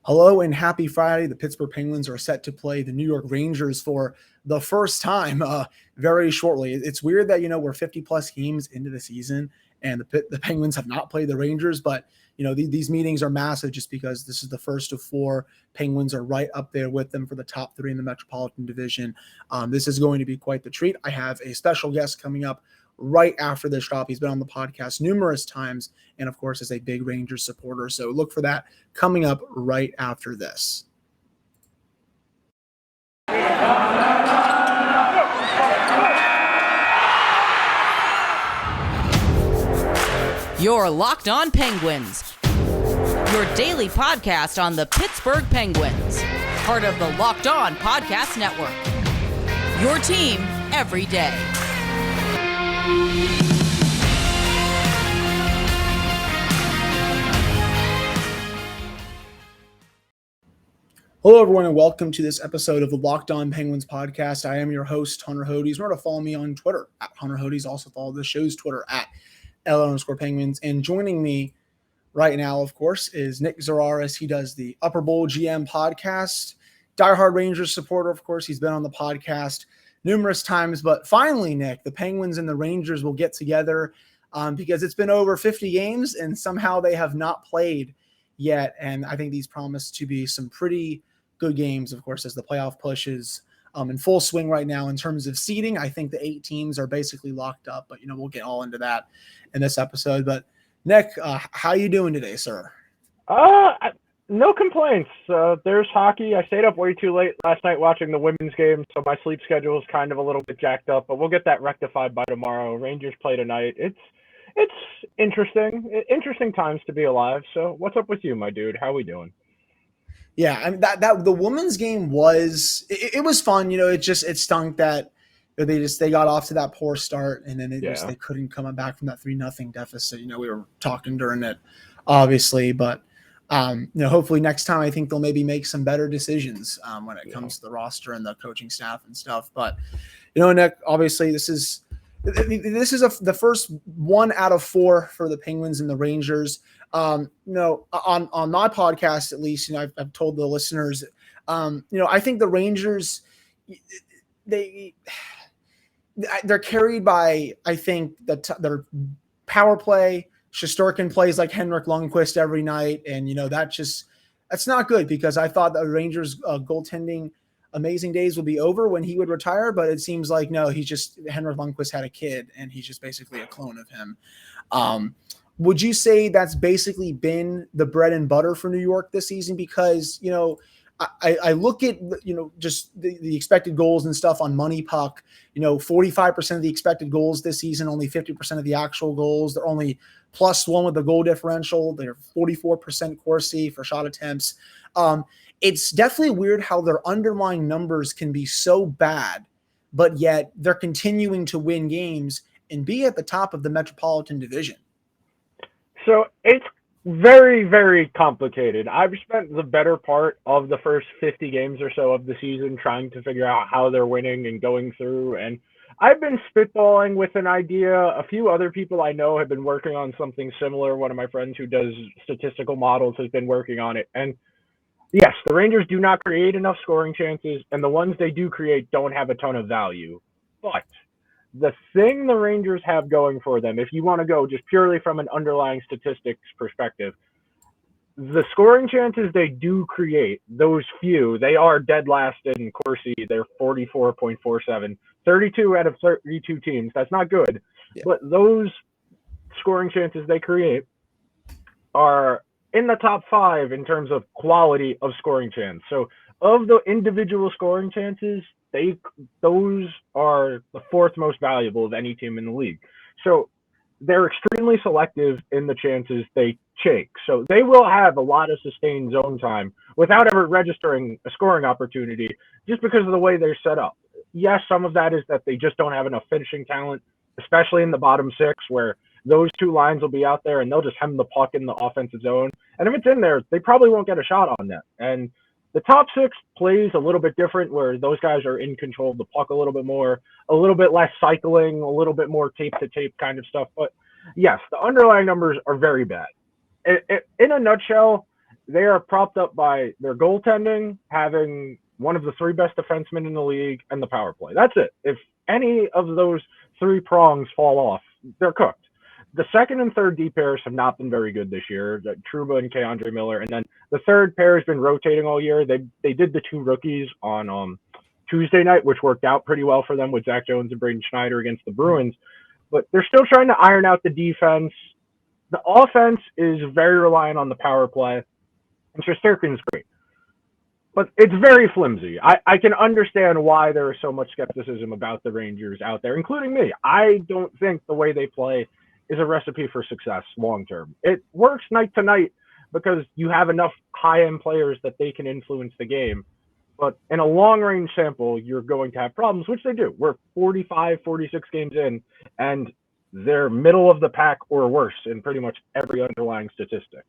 Hello and happy Friday. The Pittsburgh Penguins are set to play the New York Rangers for the first time very shortly. It's weird that, we're 50 plus games into the season and the Penguins have not played the Rangers, but, these meetings are massive just because this is the first of four. Penguins are right up there with them for the top three in the Metropolitan Division. This is going to be quite the treat. I have a special guest coming up right after this drop. He's been on the podcast numerous times and, of course, is a big Rangers supporter. So look for that coming up right after this. You're Locked On Penguins, your daily podcast on the Pittsburgh Penguins, part of the Locked On Podcast Network, your team every day. Hello, everyone, and welcome to this episode of the Locked On Penguins podcast. I am your host, Hunter Hodes. Remember to follow me on Twitter at Hunter Hodes. Also follow the show's Twitter at @L_Penguins. And joining me right now, of course, is Nick Zararis. He does the Upper Bowl GM podcast. Diehard Rangers supporter, of course. He's been on the podcast numerous times. But finally, Nick, the Penguins and the Rangers will get together because it's been over 50 games and somehow they have not played yet. And I think these promise to be some pretty good games, of course, as the playoff push is in full swing right now. In terms of seeding, I think the 8 teams are basically locked up, but we'll get all into that in this episode. But Nick, how you doing today, sir? No complaints. There's hockey. I stayed up way too late last night watching the women's game, so my sleep schedule is kind of a little bit jacked up, but we'll get that rectified by tomorrow. Rangers play tonight. It's interesting times to be alive. So what's up with you, my dude? How we doing? Yeah, I mean that the women's game was it was fun. It stunk that they got off to that poor start and then they couldn't come back from that 3-0 deficit. We were talking during it, obviously, but hopefully next time I think they'll maybe make some better decisions when it comes to the roster and the coaching staff and stuff. But Nick, obviously this is the first 1 out of 4 for the Penguins and the Rangers. On my podcast, at least, I've told the listeners, I think the Rangers, they're carried by, I think their power play. Shesterkin plays like Henrik Lundqvist every night. And, that's not good because I thought the Rangers goaltending amazing days would be over when he would retire, but it seems like, no, Henrik Lundqvist had a kid and he's just basically a clone of him. Would you say that's basically been the bread and butter for New York this season? Because, I look at, just the expected goals and stuff on Money Puck, 45% of the expected goals this season, only 50% of the actual goals. They're only +1 with the goal differential. They're 44% Corsi for shot attempts. It's definitely weird how their underlying numbers can be so bad, but yet they're continuing to win games and be at the top of the Metropolitan Division. So it's very, very complicated. I've spent the better part of the first 50 games or so of the season trying to figure out how they're winning and going through. And I've been spitballing with an idea. A few other people I know have been working on something similar. One of my friends who does statistical models has been working on it. And yes, the Rangers do not create enough scoring chances, and the ones they do create don't have a ton of value. But the thing the Rangers have going for them, if you want to go just purely from an underlying statistics perspective, the scoring chances they do create, those few, they are dead last in Corsi. They're 44.47, 32 out of 32 teams. That's not good. Yeah. But those scoring chances they create are in the top 5 in terms of quality of scoring chance. So of the individual scoring chances, those are the 4th most valuable of any team in the league. So they're extremely selective in the chances they take. So they will have a lot of sustained zone time without ever registering a scoring opportunity just because of the way they're set up. Yes, some of that is that they just don't have enough finishing talent, especially in the bottom 6 where those 2 lines will be out there and they'll just hem the puck in the offensive zone. And if it's in there, they probably won't get a shot on net. And the top 6 plays a little bit different where those guys are in control of the puck a little bit more, a little bit less cycling, a little bit more tape-to-tape kind of stuff. But yes, the underlying numbers are very bad. In a nutshell, they are propped up by their goaltending, having one of the three best defensemen in the league, and the power play. That's it. If any of those three prongs fall off, they're cooked. The second and third D pairs have not been very good this year. Trouba and Keandre Miller, and then the third pair has been rotating all year. They did the two rookies on Tuesday night, which worked out pretty well for them with Zach Jones and Braden Schneider against the Bruins. But they're still trying to iron out the defense. The offense is very reliant on the power play, and Shesterkin's great. But it's very flimsy. I can understand why there is so much skepticism about the Rangers out there, including me. I don't think the way they play is a recipe for success long term. It works night to night because you have enough high-end players that they can influence the game. But in a long-range sample, you're going to have problems, which they do. We're 45, 46 games in, and they're middle of the pack or worse in pretty much every underlying statistic.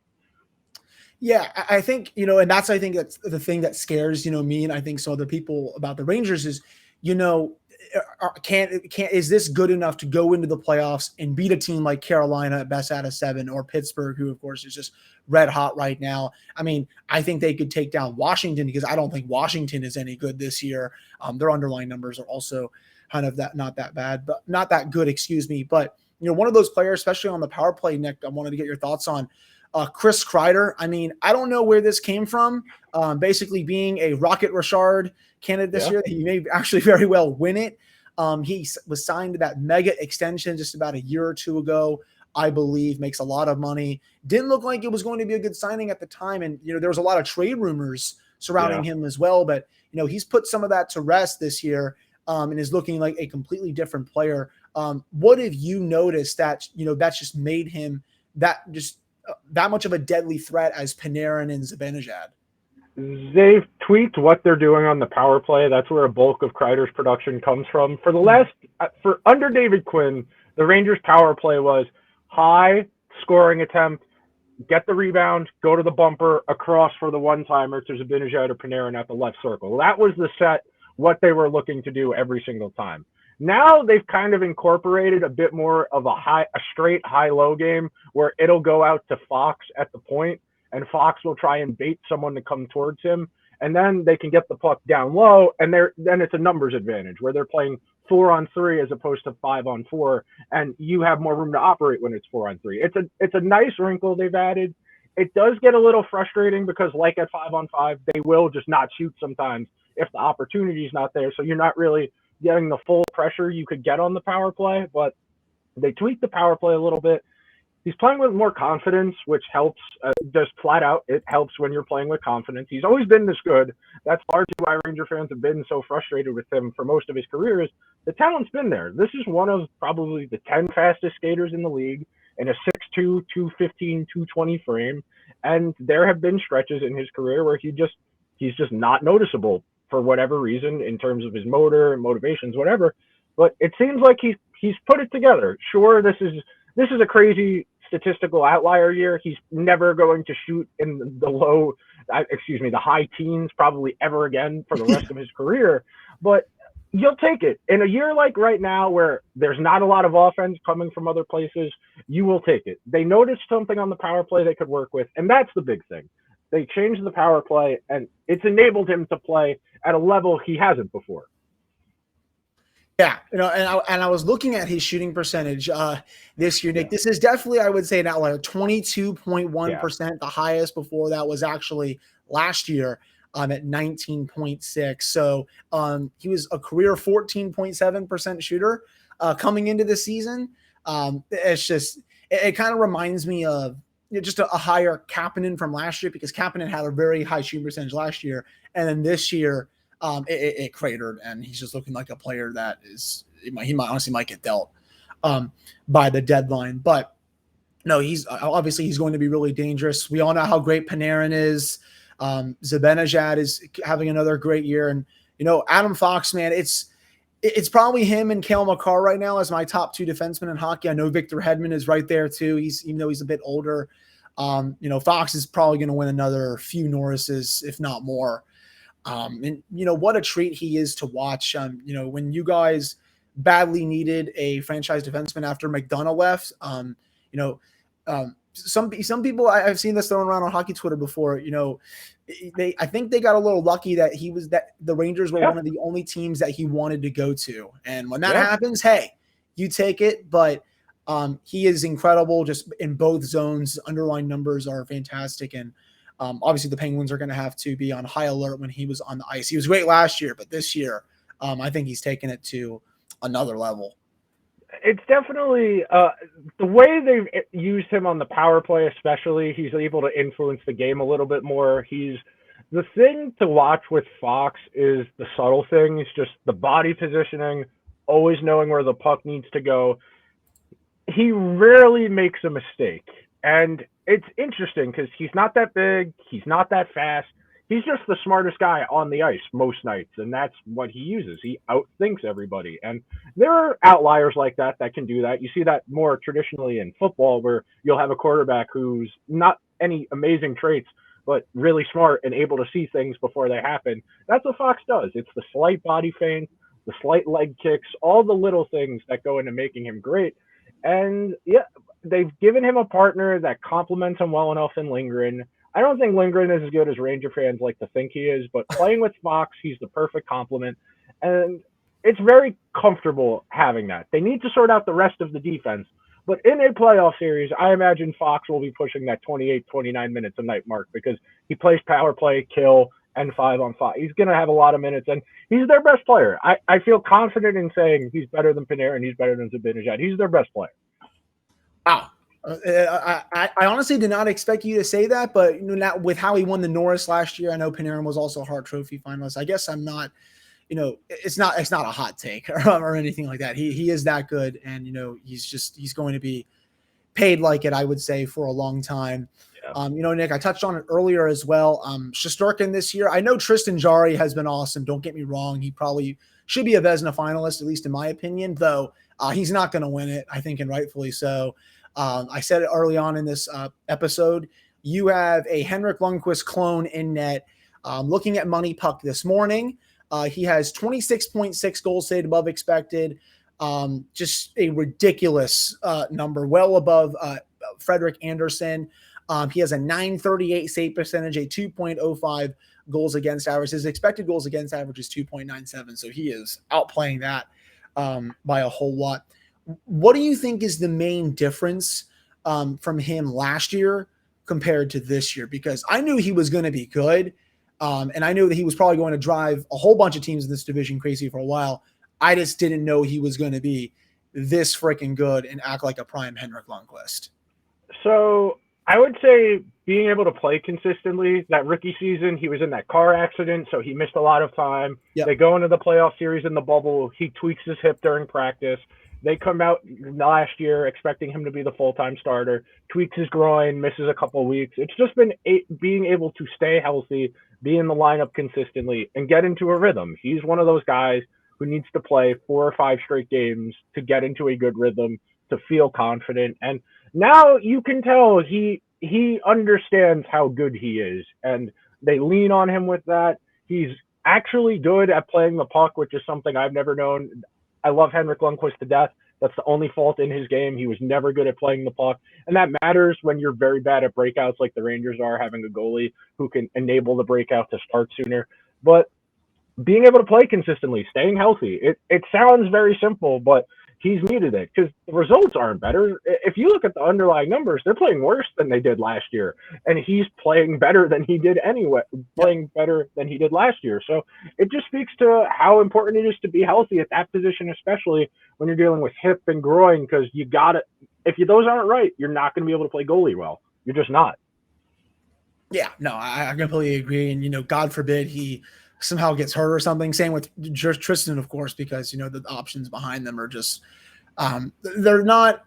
Yeah, I think, and I think that's the thing that scares, me and I think some other people about the Rangers is, is this good enough to go into the playoffs and beat a team like Carolina at best out of 7 or Pittsburgh, who of course is just red hot right now? I mean, I think they could take down Washington because I don't think Washington is any good this year. Their underlying numbers are also kind of not that good, excuse me. But, one of those players, especially on the power play, Nick, I wanted to get your thoughts on Chris Kreider. I mean, I don't know where this came from. Basically being a Rocket Richard candidate this year, he may actually very well win it. He was signed to that mega extension just about a year or two ago, I believe, makes a lot of money. Didn't look like it was going to be a good signing at the time. And, there was a lot of trade rumors surrounding him as well. But, he's put some of that to rest this year and is looking like a completely different player. What have you noticed that, that's just made him that much of a deadly threat as Panarin and Zibanejad? They've tweaked what they're doing on the power play. That's where a bulk of Kreider's production comes from. For under David Quinn, the Rangers' power play was high scoring attempt, get the rebound, go to the bumper, across for the one-timer to Zibanejad or Panarin at the left circle. That was the set, what they were looking to do every single time. Now they've kind of incorporated a bit more of a straight high-low game where it'll go out to Fox at the point, and Fox will try and bait someone to come towards him, and then they can get the puck down low, and then it's a numbers advantage where they're playing 4-on-3 as opposed to 5-on-4, and you have more room to operate when it's 4-on-3. It's a nice wrinkle they've added. It does get a little frustrating because, like at 5-on-5, they will just not shoot sometimes if the opportunity is not there, so you're not really getting the full pressure you could get on the power play, but they tweaked the power play a little bit. He's playing with more confidence, which helps. Just flat out, it helps when you're playing with confidence. He's always been this good. That's largely why Ranger fans have been so frustrated with him for most of his career. Is the talent's been there. This is one of probably the 10 fastest skaters in the league in a 6'2", 215, 220 frame. And there have been stretches in his career where he's just not noticeable for whatever reason in terms of his motor, motivations, whatever. But it seems like he's put it together. Sure, this is a crazy statistical outlier year. He's never going to shoot in the high teens probably ever again for the rest of his career. But you'll take it. In a year like right now where there's not a lot of offense coming from other places, you will take it. They noticed something on the power play they could work with, and that's the big thing. They changed the power play, and it's enabled him to play at a level he hasn't before. Yeah, and I was looking at his shooting percentage this year, Nick. This is definitely, I would say, an outlier. 22.1%. The highest before that was actually last year at 19.6. So he was a career 14.7% shooter coming into the season. It's just it kind of reminds me of just a higher Kapanen from last year, because Kapanen had a very high shooting percentage last year, and then this year it cratered, and he's just looking like a player that he might get dealt by the deadline. But no, he's going to be really dangerous. We all know how great Panarin is. Zibanejad is having another great year, and Adam Fox, man, it's probably him and Cale Makar right now as my top two defensemen in hockey. I know Victor Hedman is right there too. Even though he's a bit older, Fox is probably going to win another few Norrises, if not more. And what a treat he is to watch. When you guys badly needed a franchise defenseman after McDonough left, some people I've seen this thrown around on hockey Twitter before. I think they got a little lucky that the Rangers were one of the only teams that he wanted to go to, and when that happens, hey, you take it. But he is incredible just in both zones. Underlying numbers are fantastic, and obviously the Penguins are going to have to be on high alert when he was on the ice. He was great last year, but this year, I think he's taken it to another level. It's definitely the way they've used him on the power play, especially. He's able to influence the game a little bit more. The thing to watch with Fox is the subtle things, just the body positioning, always knowing where the puck needs to go. He rarely makes a mistake. And it's interesting because he's not that big. He's not that fast. He's just the smartest guy on the ice most nights, and that's what he uses. He outthinks everybody. And there are outliers like that can do that. You see that more traditionally in football, where you'll have a quarterback who's not any amazing traits, but really smart and able to see things before they happen. That's what Fox does. It's the slight body feint, the slight leg kicks, all the little things that go into making him great. And yeah, they've given him a partner that complements him well enough in Lindgren. I don't think Lindgren is as good as Ranger fans like to think he is, but playing with Fox, he's the perfect complement. And it's very comfortable having that. They need to sort out the rest of the defense. But in a playoff series, I imagine Fox will be pushing that 28, 29 minutes a night mark because he plays power play, kill, and 5-on-5. He's going to have a lot of minutes, and he's their best player. I feel confident in saying he's better than Panarin and he's better than Zibanejad. He's their best player. Wow. I honestly did not expect you to say that, but now with how he won the Norris last year, I know Panarin was also a Hart Trophy finalist. I guess I'm not, it's not a hot take or anything like that. He is that good, and he's going to be paid like it, I would say, for a long time. Yeah. Nick, I touched on it earlier as well. Shesterkin this year, I know Tristan Jarry has been awesome. Don't get me wrong. He probably should be a Vezina finalist, at least in my opinion, though he's not going to win it, I think, and rightfully so. I said it early on in this episode. You have a Henrik Lundqvist clone in net. Looking at Money Puck this morning, he has 26.6 goals saved above expected. Just a ridiculous number, well above Frederik Andersen. He has a .938 save percentage, a 2.05 goals against average. His expected goals against average is 2.97, so he is outplaying that by a whole lot. What do you think is the main difference from him last year compared to this year? Because I knew he was going to be good, and I knew that he was probably going to drive a whole bunch of teams in this division crazy for a while. I just didn't know he was going to be this freaking good and act like a prime Henrik Lundqvist. So I would say being able to play consistently. That rookie season, he was in that car accident, so he missed a lot of time. Yep. They go into the playoff series in the bubble. He tweaks his hip during practice. They come out last year expecting him to be the full-time starter, tweaks his groin, misses a couple of weeks. It's just been being able to stay healthy, be in the lineup consistently, and get into a rhythm. He's one of those guys who needs to play 4 or 5 straight games to get into a good rhythm, to feel confident. And now you can tell he understands how good he is, and they lean on him with that. He's actually good at playing the puck, which is something I've never known. I love Henrik Lundqvist to death. That's the only fault in his game. He was never good at playing the puck. And that matters when you're very bad at breakouts like the Rangers are, having a goalie who can enable the breakout to start sooner. But being able to play consistently, staying healthy, it sounds very simple, but he's needed it because the results aren't better. If you look at the underlying numbers, they're playing worse than they did last year. And he's playing better than he did anyway, playing better than he did last year. So it just speaks to how important it is to be healthy at that position, especially when you're dealing with hip and groin, because you got it. If those aren't right, you're not going to be able to play goalie well. You're just not. Yeah, no, I completely agree. And, God forbid he somehow gets hurt or something. Same with Tristan, of course, because the options behind them are just they're not.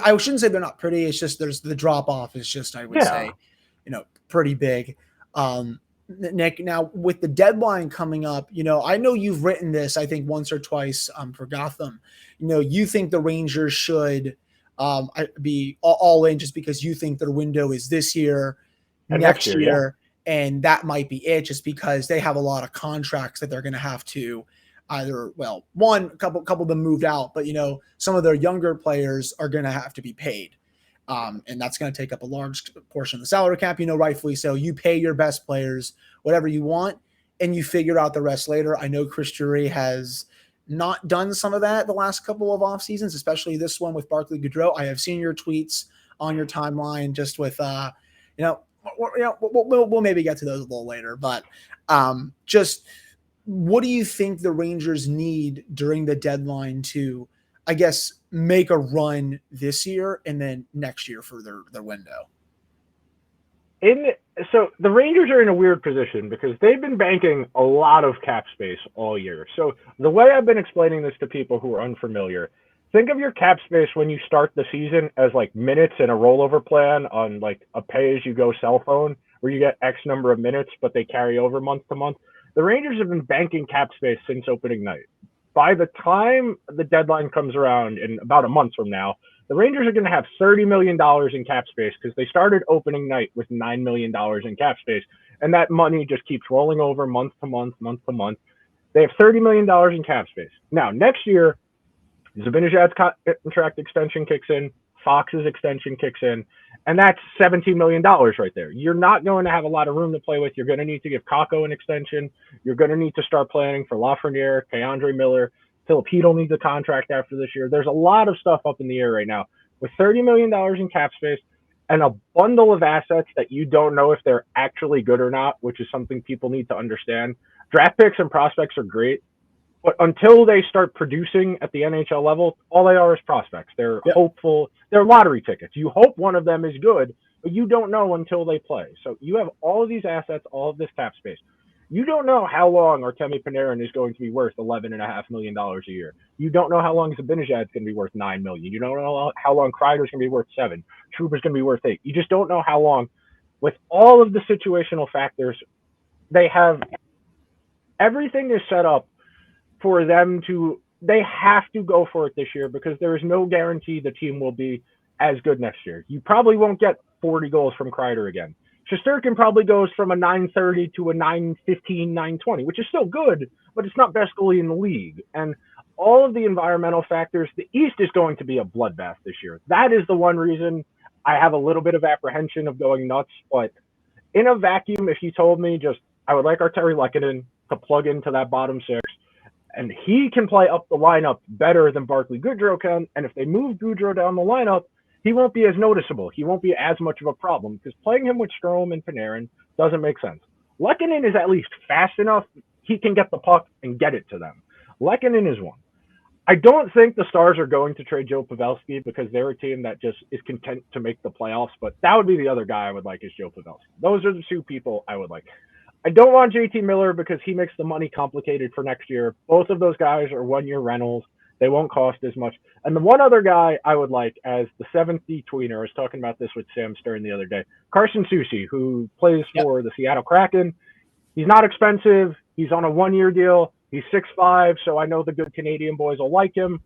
I shouldn't say they're not pretty. It's just there's the drop off is just, I would say, pretty big. Nick, now with the deadline coming up, I know you've written this, I think once or twice for Gotham. You think the Rangers should be all in just because you think their window is this year, and next year. Yeah. And that might be it, just because they have a lot of contracts that they're going to have to either, a couple of them moved out, but some of their younger players are going to have to be paid. And that's going to take up a large portion of the salary cap, rightfully so. You pay your best players whatever you want, and you figure out the rest later. I know Chris Drury has not done some of that the last couple of off seasons, especially this one with Barclay Goodrow. I have seen your tweets on your timeline just with, we'll maybe get to those a little later, but just what do you think the Rangers need during the deadline to, I guess, make a run this year and then next year for their window? So the Rangers are in a weird position because they've been banking a lot of cap space all year. So the way I've been explaining this to people who are unfamiliar, think of your cap space when you start the season as like minutes in a rollover plan on like a pay-as-you-go cell phone where you get X number of minutes, but they carry over month to month. The Rangers have been banking cap space since opening night. By the time the deadline comes around in about a month from now, the Rangers are going to have $30 million in cap space because they started opening night with $9 million in cap space. And that money just keeps rolling over month to month, month to month. They have $30 million in cap space. Now, next year, Zibanejad's contract extension kicks in, Fox's extension kicks in, and that's $17 million right there. You're not going to have a lot of room to play with. You're going to need to give Kakko an extension. You're going to need to start planning for Lafreniere, Keandre Miller. Philip Hedl needs a contract after this year. There's a lot of stuff up in the air right now. With $30 million in cap space and a bundle of assets that you don't know if they're actually good or not, which is something people need to understand. Draft picks and prospects are great, but until they start producing at the NHL level, all they are is prospects. They're hopeful. They're lottery tickets. You hope one of them is good, but you don't know until they play. So you have all of these assets, all of this cap space. You don't know how long Artemi Panarin is going to be worth $11.5 million a year. You don't know how long Zibanejad is going to be worth $9 million. You don't know how long Kreider is going to be worth $7 million. Trouba's going to be worth $8 million. You just don't know how long. With all of the situational factors, they have everything is set up for them to. They have to go for it this year because there is no guarantee the team will be as good next year. You probably won't get 40 goals from Kreider again. Shesterkin probably goes from a 930 to a 915, 920, which is still good, but it's not best goalie in the league. And all of the environmental factors, the East is going to be a bloodbath this year. That is the one reason I have a little bit of apprehension of going nuts. But in a vacuum, if you told me I would like Artemi Lehkonen to plug into that bottom six, and he can play up the lineup better than Barclay Goodrow can, and if they move Goodrow down the lineup, he won't be as noticeable. He won't be as much of a problem because playing him with Strome and Panarin doesn't make sense. Lehkonen is at least fast enough. He can get the puck and get it to them. Lehkonen is one. I don't think the Stars are going to trade Joe Pavelski because they're a team that just is content to make the playoffs, but that would be the other guy I would like is Joe Pavelski. Those are the two people I would like. I don't want JT Miller because he makes the money complicated for next year. Both of those guys are one-year rentals. They won't cost as much. And the one other guy I would like as the seventh D tweener, I was talking about this with Sam Stern the other day, Carson Soucy, who plays for the Seattle Kraken. He's not expensive. He's on a one-year deal. He's 6'5", so I know the good Canadian boys will like him.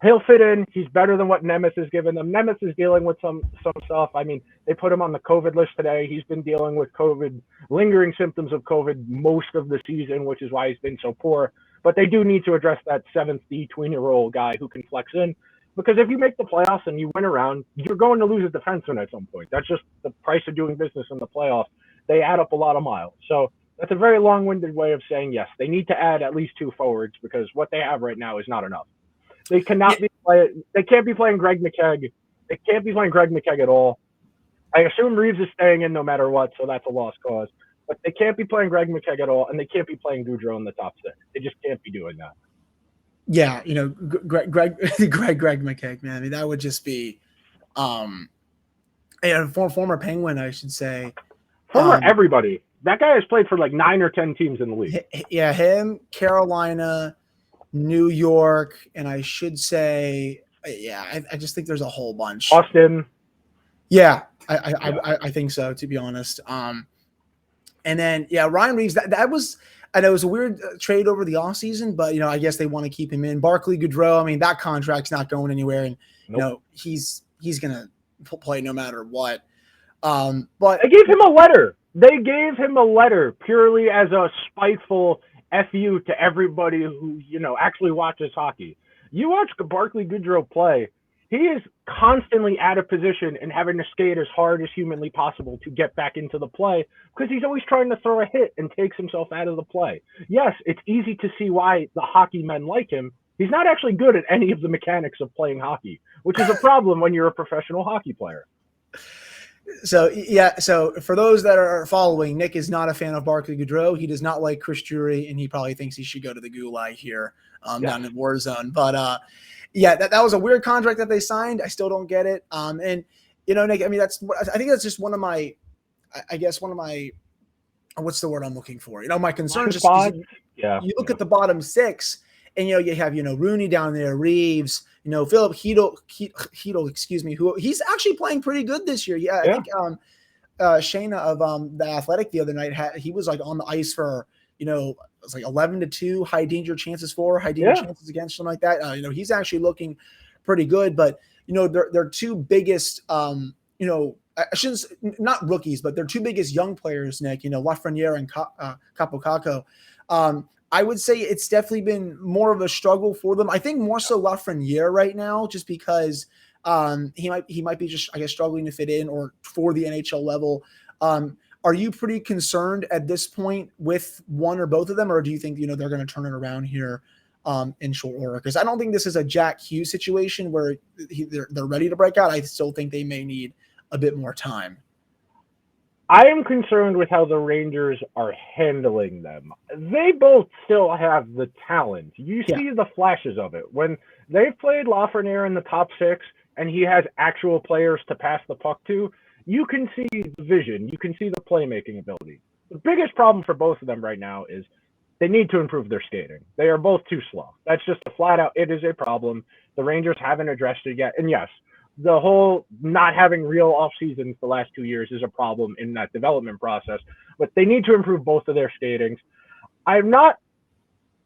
He'll fit in. He's better than what Nemeth has given them. Nemeth is dealing with some stuff. I mean, they put him on the COVID list today. He's been dealing with COVID, lingering symptoms of COVID most of the season, which is why he's been so poor. But they do need to address that seventh D tweener role guy who can flex in. Because if you make the playoffs and you win around, you're going to lose a defenseman at some point. That's just the price of doing business in the playoffs. They add up a lot of miles. So that's a very long-winded way of saying yes. They need to add at least two forwards because what they have right now is not enough. They cannot They can't be playing Greg McKegg. They can't be playing Greg McKegg at all. I assume Reeves is staying in no matter what, so that's a lost cause. But they can't be playing Greg McKegg at all, and they can't be playing Goudreau in the top six. They just can't be doing that. Yeah, Greg McKegg, man. I mean, that would just be, former Penguin, I should say. Former everybody. That guy has played for like 9 or 10 teams in the league. Yeah, him, Carolina, New York, and I should say, I just think there's a whole bunch. Austin. Yeah, I think so, to be honest. And then, Ryan Reeves, that was, I know it was a weird trade over the offseason, but, I guess they want to keep him in. Barclay Goodrow, I mean, that contract's not going anywhere, and, he's going to play no matter what. But they gave him a letter. They gave him a letter purely as a spiteful FU to everybody who, actually watches hockey. You watch Barclay Goodrow play, he is constantly out of position and having to skate as hard as humanly possible to get back into the play because he's always trying to throw a hit and takes himself out of the play. Yes, it's easy to see why the hockey men like him. He's not actually good at any of the mechanics of playing hockey, which is a problem when you're a professional hockey player. So, yeah, so for those that are following, Nick is not a fan of Barclay Goodrow. He does not like Chris Drury, and he probably thinks he should go to the Gulag here down in Warzone. But, yeah, that was a weird contract that they signed. I still don't get it. And, you know, Nick, I mean, I think that's just one of my what's the word I'm looking for? You know, my concern is you look at the bottom six, and, you know, you have, you know, Rooney down there, Reeves, you know, Philip Hedl, excuse me, who he's actually playing pretty good this year. I think Shayna of The Athletic the other night, he was like on the ice for, you know, it was like 11-2, high danger chances for, high danger chances against, something like that. You know, he's actually looking pretty good, but, you know, their two biggest, you know, I shouldn't, not rookies, but their two biggest young players, Nick, you know, Lafreniere and Capo. I would say it's definitely been more of a struggle for them. I think more so Lafreniere right now, just because he might be just, I guess, struggling to fit in or for the NHL level. Are you pretty concerned at this point with one or both of them, or do you think, you know, they're going to turn it around here in short order? Because I don't think this is a Jack Hughes situation where they're ready to break out. I still think they may need a bit more time. I am concerned with how the Rangers are handling them. They both still have the talent. You see the flashes of it. When they've played Lafreniere in the top six and he has actual players to pass the puck to, you can see the vision. You can see the playmaking ability. The biggest problem for both of them right now is they need to improve their skating. They are both too slow. That's just a flat out, it is a problem. The Rangers haven't addressed it yet. And yes, the whole not having real off seasons the last 2 years is a problem in that development process, but they need to improve both of their skatings. I'm not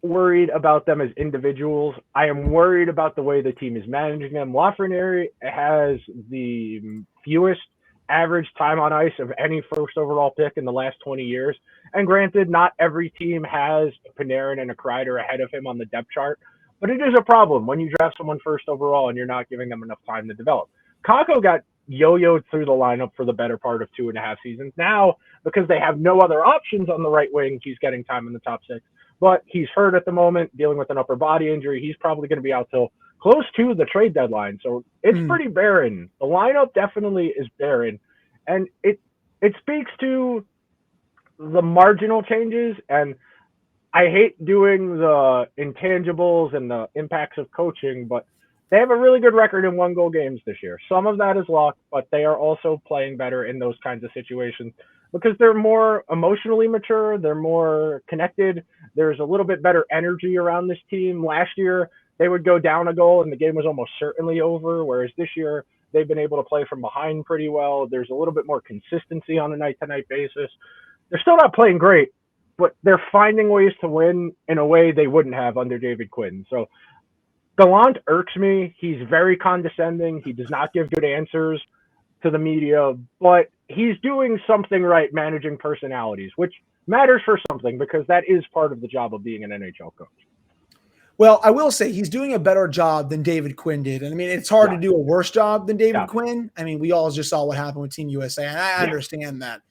worried about them as individuals. I am worried about the way the team is managing them. Lafreniere has the fewest average time on ice of any first overall pick in the last 20 years. And granted, not every team has a Panarin and a Kreider ahead of him on the depth chart, but it is a problem when you draft someone first overall and you're not giving them enough time to develop. Kakko got yo-yoed through the lineup for the better part of 2.5 seasons. Now, because they have no other options on the right wing, he's getting time in the top six. But he's hurt at the moment, dealing with an upper body injury. He's probably going to be out till close to the trade deadline. So it's pretty barren. The lineup definitely is barren. And it speaks to the marginal changes, and I hate doing the intangibles and the impacts of coaching, but they have a really good record in 1-goal games this year. Some of that is luck, but they are also playing better in those kinds of situations because they're more emotionally mature. They're more connected. There's a little bit better energy around this team. Last year, they would go down a goal and the game was almost certainly over, whereas this year, they've been able to play from behind pretty well. There's a little bit more consistency on a night-to-night basis. They're still not playing great, but they're finding ways to win in a way they wouldn't have under David Quinn. So Gallant irks me. He's very condescending. He does not give good answers to the media, but he's doing something right managing personalities, which matters for something because that is part of the job of being an NHL coach. Well, I will say he's doing a better job than David Quinn did. And I mean, it's hard to do a worse job than David Quinn. I mean, we all just saw what happened with Team USA, and I understand that.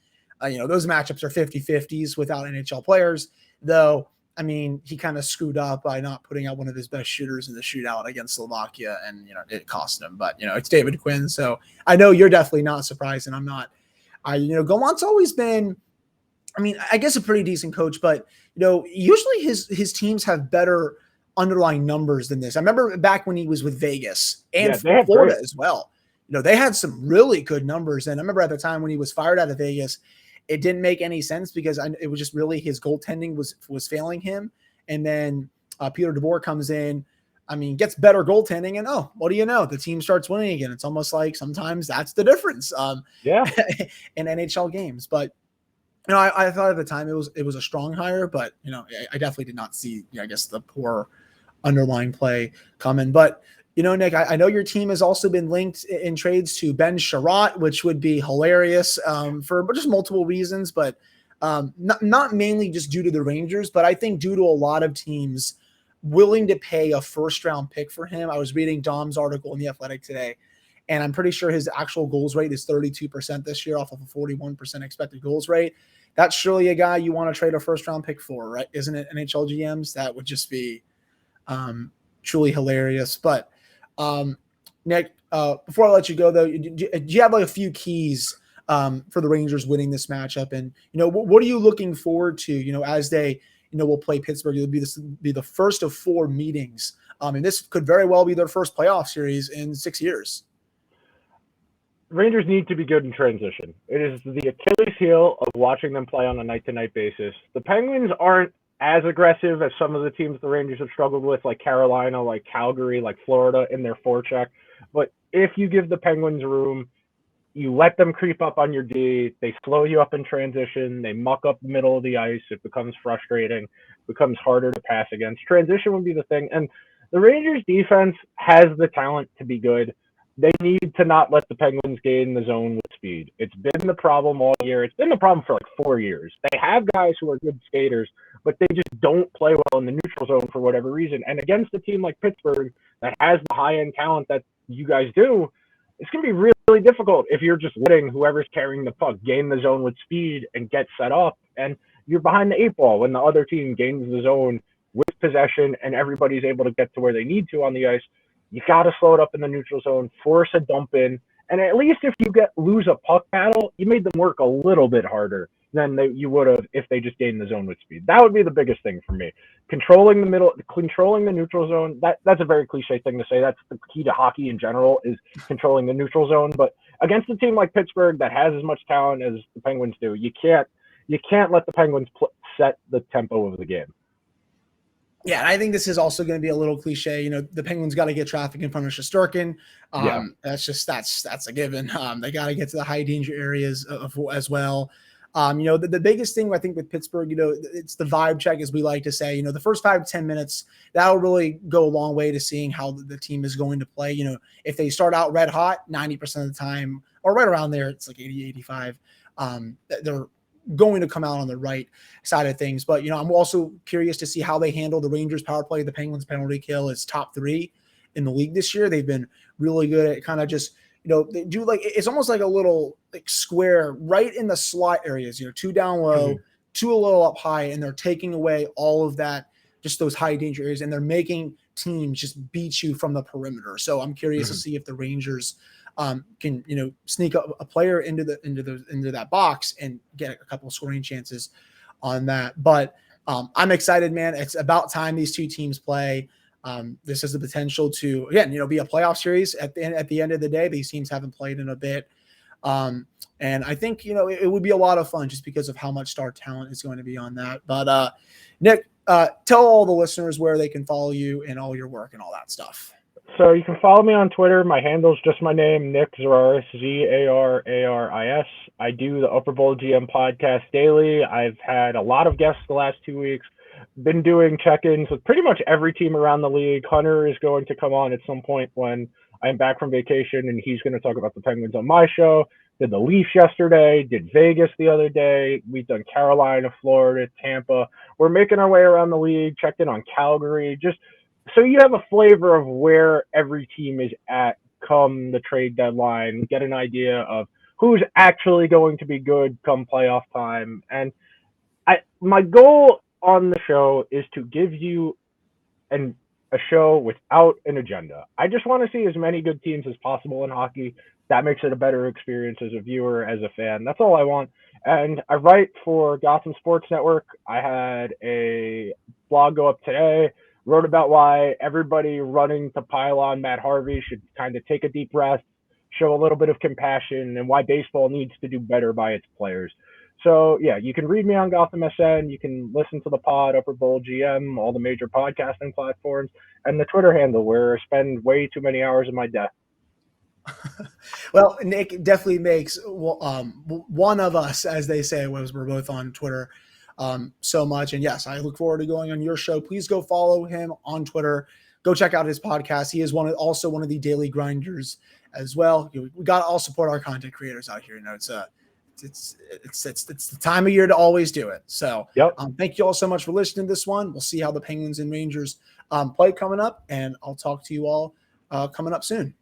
You know, those matchups are 50-50s without NHL players, though. I mean, he kind of screwed up by not putting out one of his best shooters in the shootout against Slovakia, and, you know, it cost him. But, you know, it's David Quinn, so I know you're definitely not surprised, and I'm not. You know, Gallant's always been, I mean, I guess a pretty decent coach, but, you know, usually his teams have better underlying numbers than this. I remember back when he was with Vegas and Florida as well. You know, they had some really good numbers, and I remember at the time when he was fired out of Vegas, it didn't make any sense because it was just really his goaltending was failing him. And then Peter DeBoer comes in, I mean, gets better goaltending, and what do you know? The team starts winning again. It's almost like sometimes that's the difference in NHL games. But, you know, I thought at the time it was a strong hire, but, you know, I definitely did not see, you know, I guess the poor underlying play coming. But, you know, Nick, I know your team has also been linked in trades to Ben Sherratt, which would be hilarious for just multiple reasons, but not mainly just due to the Rangers, but I think due to a lot of teams willing to pay a first-round pick for him. I was reading Dom's article in The Athletic today, and I'm pretty sure his actual goals rate is 32% this year off of a 41% expected goals rate. That's surely a guy you want to trade a first-round pick for, right? Isn't it, NHL GMs? That would just be truly hilarious. But Nick, before I let you go, though, do you have like a few keys for the Rangers winning this matchup? And, what are you looking forward to, as they, will play Pittsburgh? It'll be the first of 4 meetings. And this could very well be their first playoff series in 6 years. Rangers need to be good in transition. It is the Achilles heel of watching them play on a night-to-night basis. The Penguins aren't as aggressive as some of the teams the Rangers have struggled with, like Carolina, like Calgary, like Florida in their forecheck. But if you give the Penguins room, you let them creep up on your D, they slow you up in transition, they muck up the middle of the ice, it becomes frustrating, it becomes harder to pass against. Transition would be the thing. And the Rangers defense has the talent to be good. They need to not let the Penguins gain the zone with speed. It's been the problem all year. It's been the problem for like 4 years. They have guys who are good skaters, but they just don't play well in the neutral zone for whatever reason. And against a team like Pittsburgh that has the high-end talent that you guys do, it's going to be really, really difficult if you're just letting whoever's carrying the puck gain the zone with speed and get set up. And you're behind the 8 ball when the other team gains the zone with possession and everybody's able to get to where they need to on the ice. You got to slow it up in the neutral zone, force a dump in, and at least if you lose a puck battle, you made them work a little bit harder than you would have if they just gained the zone with speed. That would be the biggest thing for me. Controlling the middle, controlling the neutral zone, that's a very cliche thing to say. That's the key to hockey in general, is controlling the neutral zone. But against a team like Pittsburgh that has as much talent as the Penguins do, you can't let the Penguins set the tempo of the game. Yeah, and I think this is also going to be a little cliche. The Penguins got to get traffic in front of Shesterkin. That's a given. They got to get to the high danger areas as well. The biggest thing I think with Pittsburgh, it's the vibe check, as we like to say. The first 5 to 10 minutes, that'll really go a long way to seeing how the team is going to play. If they start out red hot, 90% of the time, or right around there, it's like 80, 85. They're going to come out on the right side of things. But, I'm also curious to see how they handle the Rangers power play. The Penguins penalty kill is top 3 in the league this year. They've been really good at kind of just, they do it's almost like a little square right in the slot areas, 2 down low, 2 a little up high, and they're taking away all of that, just those high danger areas, and they're making teams just beat you from the perimeter. So I'm curious to see if the Rangers can sneak a player into that box and get a couple of scoring chances on that. But I'm excited, man. It's about time these two teams play. This has the potential to, again, be a playoff series at the end of the day. These teams haven't played in a bit. And I think, it would be a lot of fun just because of how much star talent is going to be on that. But Nick, tell all the listeners where they can follow you and all your work and all that stuff. So you can follow me on Twitter. My handle's just my name, Nick Zararis, Zararis. I do the Upper Bowl GM podcast daily. I've had a lot of guests the last 2 weeks. Been doing check-ins with pretty much every team around the league. Hunter is going to come on at some point when I'm back from vacation, and he's going to talk about the Penguins on my show. Did the Leafs yesterday, did Vegas the other day. We've done Carolina, Florida, Tampa. We're making our way around the league, checked in on Calgary, just so you have a flavor of where every team is at come the trade deadline, get an idea of who's actually going to be good come playoff time. And my goal on the show is to give you a show without an agenda. I just want to see as many good teams as possible in hockey. That makes it a better experience as a viewer, as a fan. That's all I want. And I write for Gotham Sports Network. I had a blog go up today, wrote about why everybody running to pile on Matt Harvey should kind of take a deep breath, show a little bit of compassion, and why baseball needs to do better by its players. So, yeah, you can read me on Gotham SN. You can listen to the pod, Upper Bowl GM, all the major podcasting platforms, and the Twitter handle where I spend way too many hours of my day. Well, Nick definitely makes one of us, as they say, was we're both on Twitter so much. And yes, I look forward to going on your show. Please go follow him on Twitter. Go check out his podcast. He is also one of the daily grinders as well. We got to all support our content creators out here. It's it's the time of year to always do it. So Yep. Thank you all so much for listening to this one. We'll see how the Penguins and Rangers play coming up, and I'll talk to you all coming up soon.